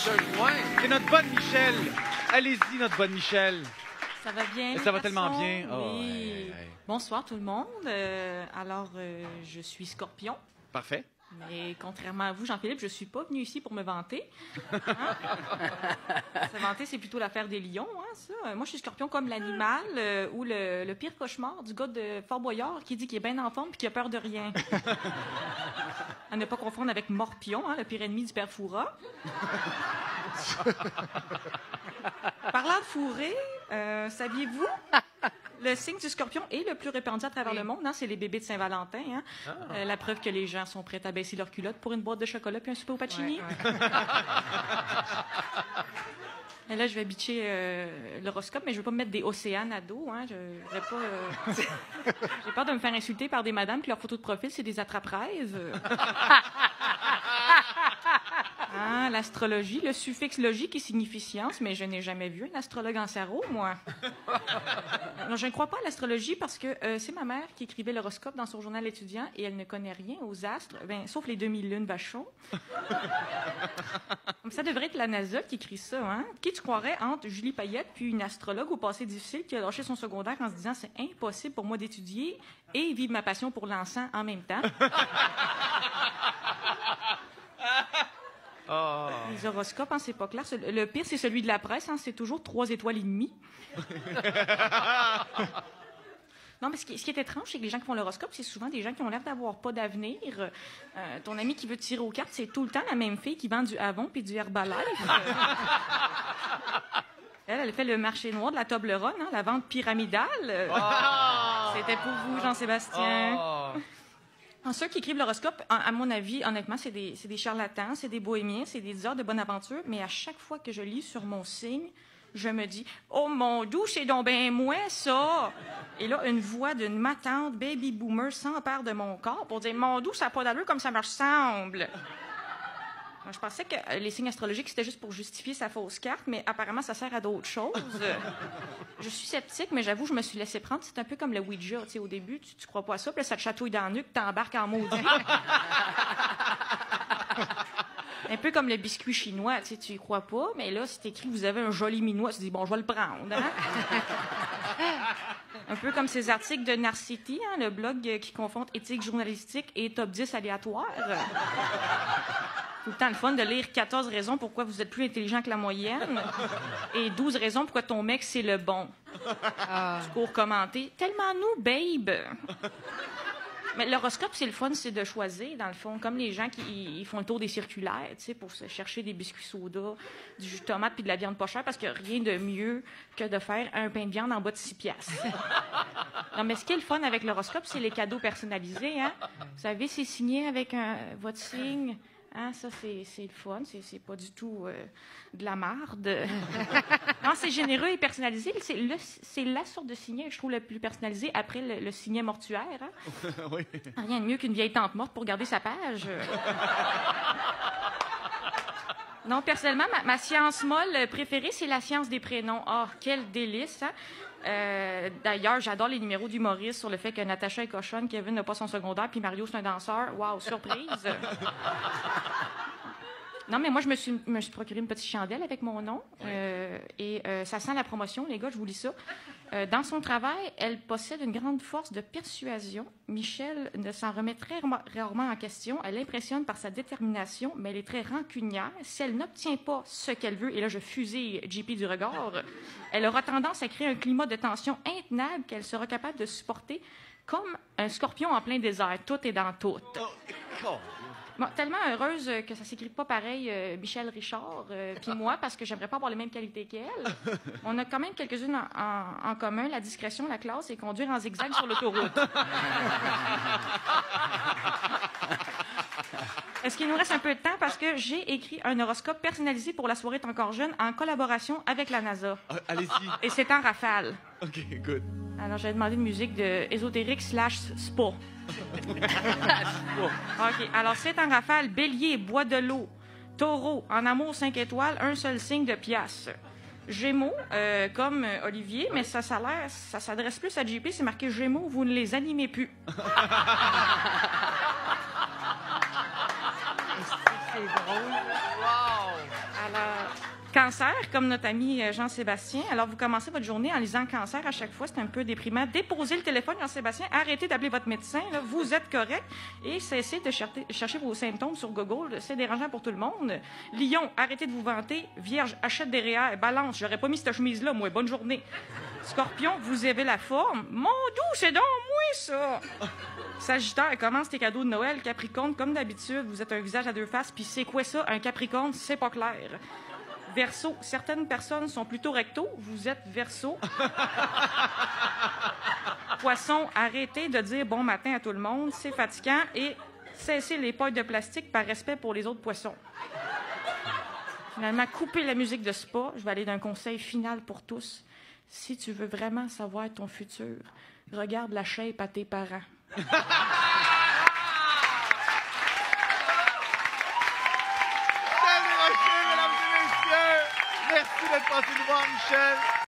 se joindre. C'est notre bonne Michel. Allez-y, notre bonne Michel. Ça va bien? Ça va tellement bien. Oui. Oh, hey. Bonsoir tout le monde. Je suis Scorpion. Parfait. Mais contrairement à vous, Jean-Philippe, je ne suis pas venu ici pour me vanter. Hein? Se vanter, c'est plutôt l'affaire des lions, hein, ça. Moi, je suis Scorpion comme l'animal ou le pire cauchemar du gars de Fort Boyard qui dit qu'il est bien en forme et qu'il a peur de rien. À ne pas confondre avec Morpion, hein, le pire ennemi du père Fouras. Parlant de fourré, saviez-vous? Le signe du Scorpion est le plus répandu à travers le monde, hein, c'est les bébés de Saint-Valentin. Hein. La preuve que les gens sont prêts à baisser leur culotte pour une boîte de chocolat puis un souper au pacini. Ouais. Et là, je vais bitcher l'horoscope, mais je ne veux pas me mettre des océanes à dos. Hein. J'ai peur de me faire insulter par des madames, puis leur photo de profil, c'est des attrape-rêves. Hein, l'astrologie, le suffixe logique qui signifie science, mais je n'ai jamais vu un astrologue en sarrau, moi. Non, je ne crois pas à l'astrologie parce que c'est ma mère qui écrivait l'horoscope dans son journal étudiant et elle ne connaît rien aux astres, sauf les 2000 lunes vachons. Ça devrait être la NASA qui écrit ça. Hein? Qui tu croirais entre Julie Payette puis une astrologue au passé difficile qui a lâché son secondaire en se disant « c'est impossible pour moi d'étudier et vivre ma passion pour l'encens en même temps ». Oh. Les horoscopes, hein, c'est pas clair. Le pire, c'est celui de la presse. Hein, c'est toujours 3 étoiles et demie. Non, mais ce qui est étrange, c'est que les gens qui font l'horoscope, c'est souvent des gens qui ont l'air d'avoir pas d'avenir. Ton ami qui veut tirer aux cartes, c'est tout le temps la même fille qui vend du Avon puis du Herbalife. Elle fait le marché noir de la Toblerone, hein, la vente pyramidale. Oh. C'était pour vous, Jean-Sébastien. Oh. Ceux qui écrivent l'horoscope, à mon avis, honnêtement, c'est des charlatans, c'est des bohémiens, c'est des diseurs de bonne aventure. Mais à chaque fois que je lis sur mon signe, je me dis « Oh mon Dieu, c'est donc ben moi, ça! » Et là, une voix d'une matante baby boomer s'empare de mon corps pour dire « Mon Dieu, ça n'a pas d'allure comme ça me ressemble! » Je pensais que les signes astrologiques, c'était juste pour justifier sa fausse carte, mais apparemment, ça sert à d'autres choses. Je suis sceptique, mais j'avoue, je me suis laissé prendre. C'est un peu comme le Ouija. Tu sais, au début, tu crois pas à ça, puis là, ça te chatouille dans le nuque, t'embarques en maudit. Un peu comme le biscuit chinois. Tu sais, tu y crois pas, mais là, si t'écris « Vous avez un joli minois », tu dis « Bon, je vais le prendre. Hein? » Un peu comme ces articles de Narcity, hein, le blog qui confronte éthique journalistique et top 10 aléatoire. Tout le temps le fun de lire 14 raisons pourquoi vous êtes plus intelligent que la moyenne et 12 raisons pourquoi ton mec, c'est le bon. Discours commenté. Tellement nous, babe! Mais l'horoscope, c'est le fun, c'est de choisir, dans le fond. Comme les gens qui font le tour des circulaires, tu sais, pour se chercher des biscuits soda, du jus de tomate puis de la viande pas chère, parce qu'il n'y a rien de mieux que de faire un pain de viande en bas de 6 piastres. Non, mais ce qui est le fun avec l'horoscope, c'est les cadeaux personnalisés, hein. Vous savez, c'est signé avec votre signe. Hein, ça, c'est le fun. C'est pas du tout de la marde. Non, c'est généreux et personnalisé. C'est la sorte de signet, je trouve, le plus personnalisé après le signet mortuaire. Hein? Oui. Rien de mieux qu'une vieille tante morte pour garder sa page. Non, personnellement, ma science molle préférée, c'est la science des prénoms. Ah, quel délice, hein? D'ailleurs, j'adore les numéros d'humoristes sur le fait que Natacha est cochonne, Kevin n'a pas son secondaire, puis Mario, c'est un danseur. Wow, surprise! Non, mais moi, je me suis procuré une petite chandelle avec mon nom. Ça sent la promotion, les gars, je vous lis ça. Dans son travail, elle possède une grande force de persuasion. Michel ne s'en remet très rarement en question. Elle impressionne par sa détermination, mais elle est très rancunière. Si elle n'obtient pas ce qu'elle veut, et là, je fusille JP du regard, elle aura tendance à créer un climat de tension intenable qu'elle sera capable de supporter comme un scorpion en plein désert. Tout est dans tout. Bon, tellement heureuse que ça s'écrit pas pareil, Michel Richard, puis moi, parce que j'aimerais pas avoir les mêmes qualités qu'elle. On a quand même quelques-unes en commun, la discrétion, la classe et conduire en zigzag sur l'autoroute. Est-ce qu'il nous reste un peu de temps? Parce que j'ai écrit un horoscope personnalisé pour La soirée est encore jeune en collaboration avec la NASA. Allez-y. Et c'est en rafale. OK, good. Alors, j'ai demandé une musique de ésotérique / spa. OK. Alors, c'est en rafale. Bélier, bois de l'eau. Taureau, en amour 5 étoiles, un seul signe de pièce. Gémeaux, comme Olivier, mais ça s'adresse plus à JP. C'est marqué Gémeaux, vous ne les animez plus. C'est drôle. Wow! Alors, Cancer, comme notre ami Jean-Sébastien. Alors, vous commencez votre journée en lisant Cancer à chaque fois. C'est un peu déprimant. Déposez le téléphone, Jean-Sébastien. Arrêtez d'appeler votre médecin. Là. Vous êtes correct. Et cessez de chercher vos symptômes sur Google. C'est dérangeant pour tout le monde. Lion, arrêtez de vous vanter. Vierge, achète des REER. Balance, j'aurais pas mis cette chemise-là, moi. Bonne journée. Scorpion, vous avez la forme. Mon doux, c'est donc moi, ça. Sagittaire, commence tes cadeaux de Noël. Capricorne, comme d'habitude, vous êtes un visage à deux faces. Puis c'est quoi ça, un Capricorne? C'est pas clair. Verseau, certaines personnes sont plutôt recto. Vous êtes Verseau. Poisson, arrêtez de dire bon matin à tout le monde. C'est fatigant. Et cessez les pailles de plastique par respect pour les autres poissons. Finalement, coupez la musique de spa. Je vais aller d'un conseil final pour tous. Si tu veux vraiment savoir ton futur, regarde la shape à tes parents. Michel Desrochers, mesdames et messieurs! Merci d'être passé nous voir, Michel!